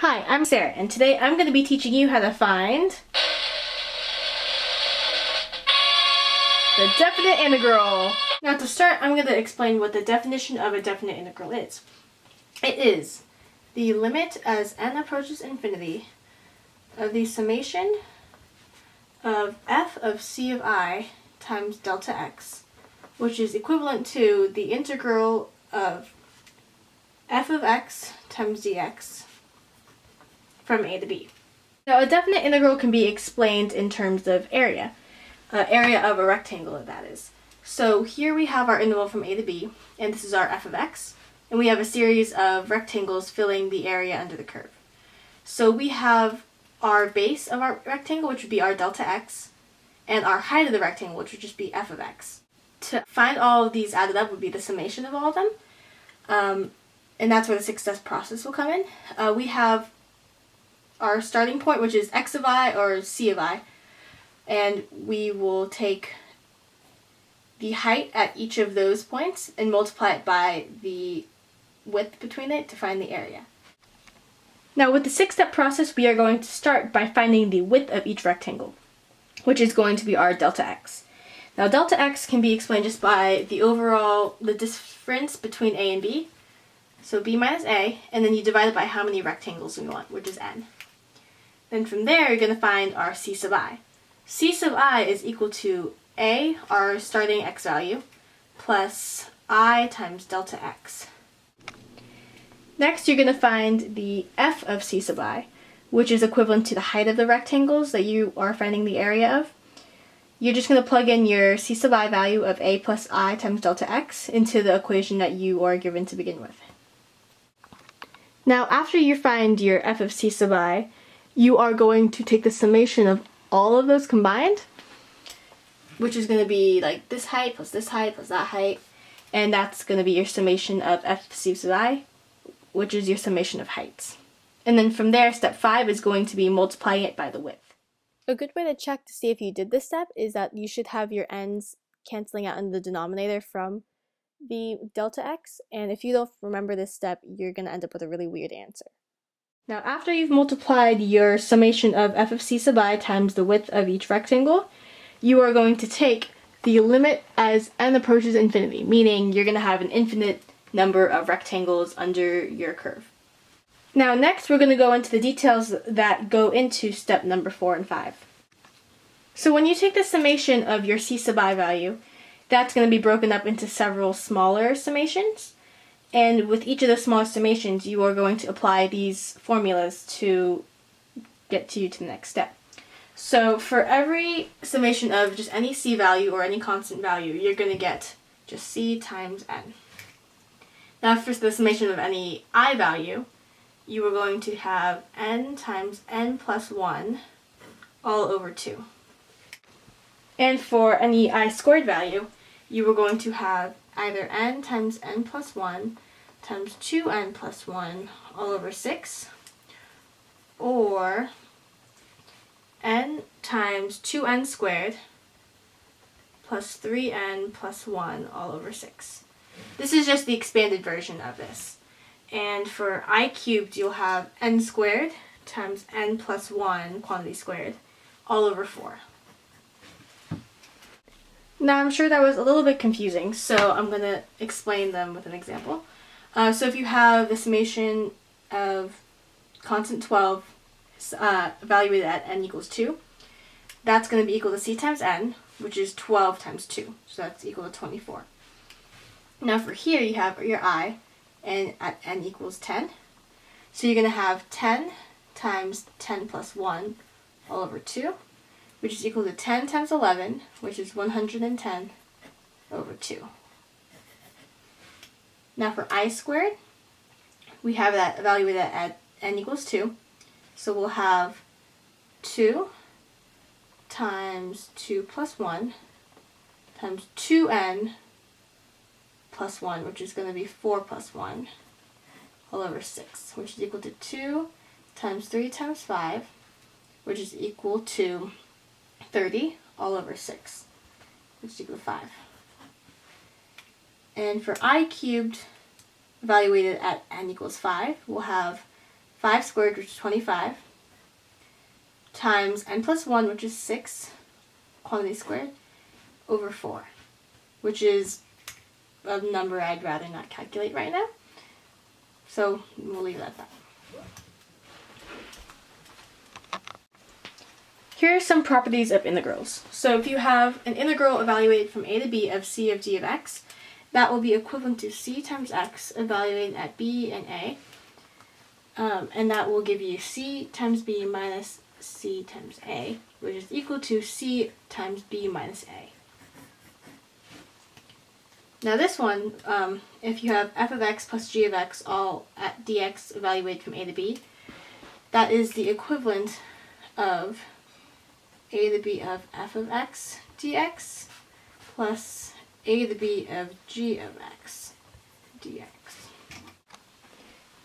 Hi, I'm Sarah, and today I'm going to be teaching you how to find the definite integral. Now to start, I'm going to explain what the definition of a definite integral is. It is the limit as n approaches infinity of the summation of f of c of I times delta x, which is equivalent to the integral of f of x times dx from a to b. Now, a definite integral can be explained in terms of area of a rectangle, that is. So here we have our interval from a to b, and this is our f of x, and we have a series of rectangles filling the area under the curve. So we have our base of our rectangle, which would be our delta x, and our height of the rectangle, which would just be f of x. To find all of these added up would be the summation of all of them, and that's where the sixth-step process will come in. We have our starting point, which is x of I or c of I, and we will take the height at each of those points and multiply it by the width between it to find the area. Now with the six-step process, we are going to start by finding the width of each rectangle, which is going to be our delta x. Now delta x can be explained just by the difference between a and b, so b minus a, and then you divide it by how many rectangles we want, which is n. Then from there, you're going to find our c sub I. C sub I is equal to a, our starting x value, plus I times delta x. Next, you're going to find the f of c sub I, which is equivalent to the height of the rectangles that you are finding the area of. You're just going to plug in your c sub I value of a plus I times delta x into the equation that you are given to begin with. Now, after you find your f of c sub I, you are going to take the summation of all of those combined, which is going to be like this height plus that height, and that's going to be your summation of f of c sub I, which is your summation of heights. And then from there, step 5 is going to be multiplying it by the width. A good way to check to see if you did this step is that you should have your ends canceling out in the denominator from the delta x, and if you don't remember this step, you're going to end up with a really weird answer. Now, after you've multiplied your summation of f of c sub I times the width of each rectangle, you are going to take the limit as n approaches infinity, meaning you're going to have an infinite number of rectangles under your curve. Now, next we're going to go into the details that go into step number 4 and 5. So when you take the summation of your c sub I value, that's going to be broken up into several smaller summations. And with each of the smaller summations, you are going to apply these formulas to get you to the next step. So for every summation of just any c value or any constant value, you're going to get just c times n. Now for the summation of any I value, you are going to have n times n plus 1 all over 2. And for any I squared value, you are going to have either n times n plus 1 times 2n plus 1 all over 6, or n times 2n squared plus 3n plus 1 all over 6. This is just the expanded version of this. And for I cubed, you'll have n squared times n plus 1 quantity squared all over 4. Now, I'm sure that was a little bit confusing, so I'm going to explain them with an example. So if you have the summation of constant 12 evaluated at n equals 2, that's going to be equal to c times n, which is 12 times 2, so that's equal to 24. Now for here, you have your I, and at n equals 10, so you're going to have 10 times 10 plus 1 all over 2, which is equal to 10 times 11, which is 110 over 2. Now for I squared, we have that evaluated at n equals 2, so we'll have 2 times 2 plus 1 times 2n plus 1, which is going to be 4 plus 1 all over 6, which is equal to 2 times 3 times 5, which is equal to 30 all over 6, which is equal to 5. And for I cubed evaluated at n equals 5, we'll have 5 squared, which is 25, times n plus 1, which is 6, quantity squared, over 4, which is a number I'd rather not calculate right now. So we'll leave it at that. Here are some properties of integrals. So if you have an integral evaluated from a to b of c of g of x, that will be equivalent to c times x evaluated at b and a. And that will give you c times b minus c times a, which is equal to c times b minus a. Now this one, if you have f of x plus g of x all at dx evaluated from a to b, that is the equivalent of a to the b of f of x dx plus a to the b of g of x dx.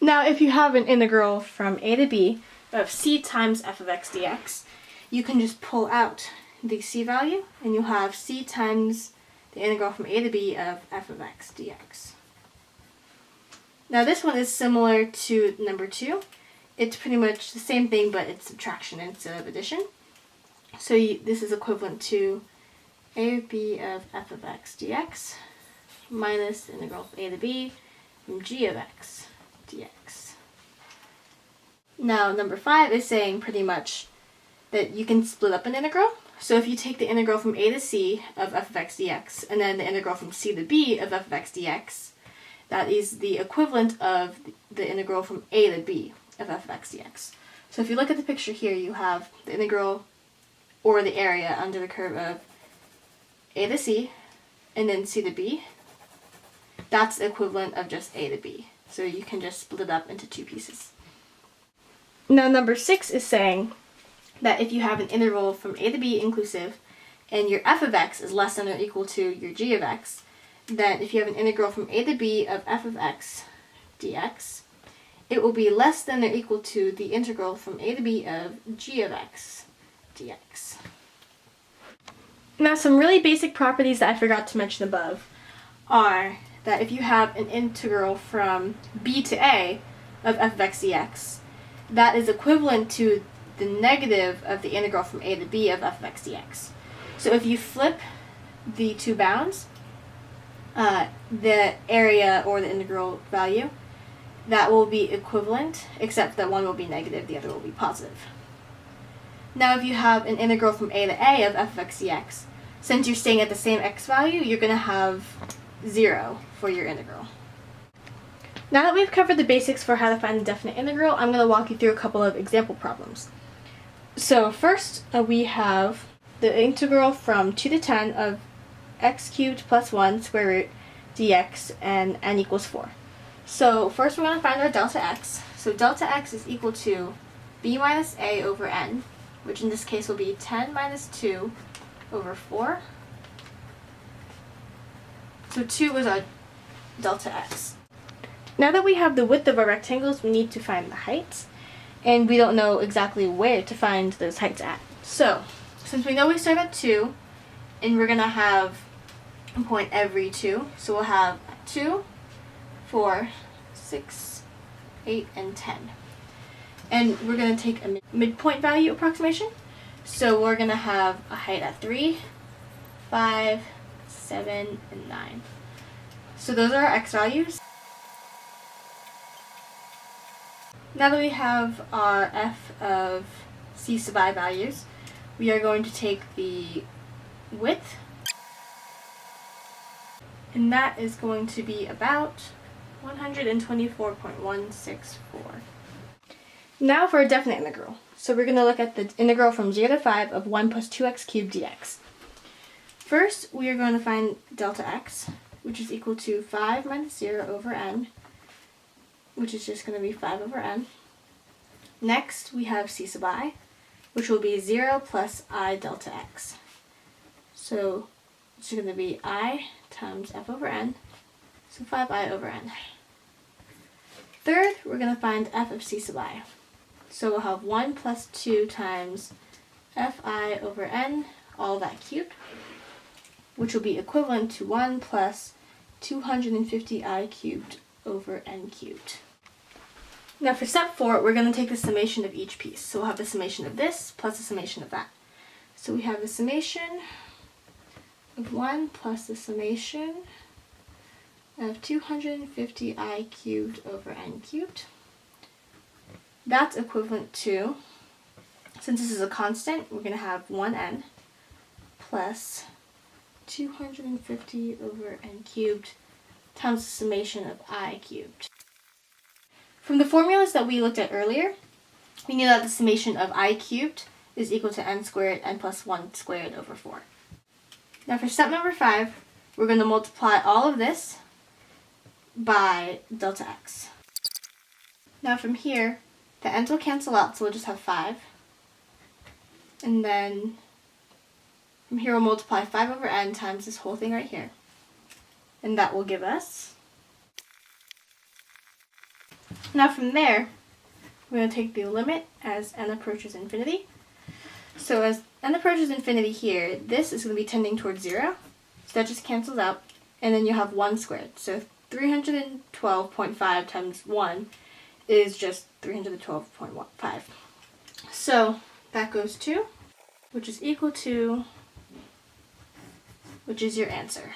Now if you have an integral from a to b of c times f of x dx, you can just pull out the c value and you'll have c times the integral from a to b of f of x dx. Now this one is similar to number 2. It's pretty much the same thing, but it's subtraction instead of addition. So this is equivalent to a to b of f of x dx minus the integral of a to b from g of x dx. Now number 5 is saying pretty much that you can split up an integral. So if you take the integral from a to c of f of x dx and then the integral from c to b of f of x dx, that is the equivalent of the integral from a to b of f of x dx. So if you look at the picture here, you have the integral or the area under the curve of a to c and then c to b. That's the equivalent of just a to b. So you can just split it up into 2 pieces. Now number 6 is saying that if you have an interval from a to b inclusive and your f of x is less than or equal to your g of x, then if you have an integral from a to b of f of x dx, it will be less than or equal to the integral from a to b of g of x dx. Now some really basic properties that I forgot to mention above are that if you have an integral from b to a of f of x dx, that is equivalent to the negative of the integral from a to b of f of x dx. So if you flip the 2 bounds, the area or the integral value, that will be equivalent, except that one will be negative, the other will be positive. Now if you have an integral from a to a of f of x dx, since you're staying at the same x value, you're going to have 0 for your integral. Now that we've covered the basics for how to find the definite integral, I'm going to walk you through a couple of example problems. So first we have the integral from 2 to 10 of x cubed plus 1 square root dx and n equals 4. So first we're going to find our delta x. So delta x is equal to b minus a over n, which in this case will be 10 minus 2 over 4. So 2 is our delta x. Now that we have the width of our rectangles, we need to find the heights, and we don't know exactly where to find those heights at. So, since we know we start at 2, and we're going to have a point every 2, so we'll have 2, 4, 6, 8, and 10. And we're going to take a midpoint value approximation. So we're going to have a height at 3, 5, 7, and 9. So those are our x values. Now that we have our f of c sub I values, we are going to take the width, and that is going to be about 124.164. Now for a definite integral. So we're going to look at the integral from 0 to 5 of 1 plus 2x cubed dx. First, we are going to find delta x, which is equal to 5 minus 0 over n, which is just going to be 5 over n. Next, we have c sub I, which will be 0 plus I delta x. So it's going to be I times f over n, so 5i over n. Third, we're going to find f of c sub I. So we'll have 1 plus 2 times fi over n, all that cubed, which will be equivalent to 1 plus 250i cubed over n cubed. Now for step 4, we're going to take the summation of each piece. So we'll have the summation of this plus the summation of that. So we have the summation of 1 plus the summation of 250i cubed over n cubed. That's equivalent to, since this is a constant, we're going to have 1n plus 250 over n cubed times the summation of I cubed. From the formulas that we looked at earlier, we knew that the summation of I cubed is equal to n squared, n plus 1 squared over 4. Now for step number 5, we're going to multiply all of this by delta x. Now from here, the n's will cancel out, so we'll just have 5. And then from here we'll multiply 5 over n times this whole thing right here. And that will give us. Now from there, we're going to take the limit as n approaches infinity. So as n approaches infinity here, this is going to be tending towards 0. So that just cancels out. And then you have 1 squared. So 312.5 times 1 is just 312.5. So that goes to, which is equal to, which is your answer.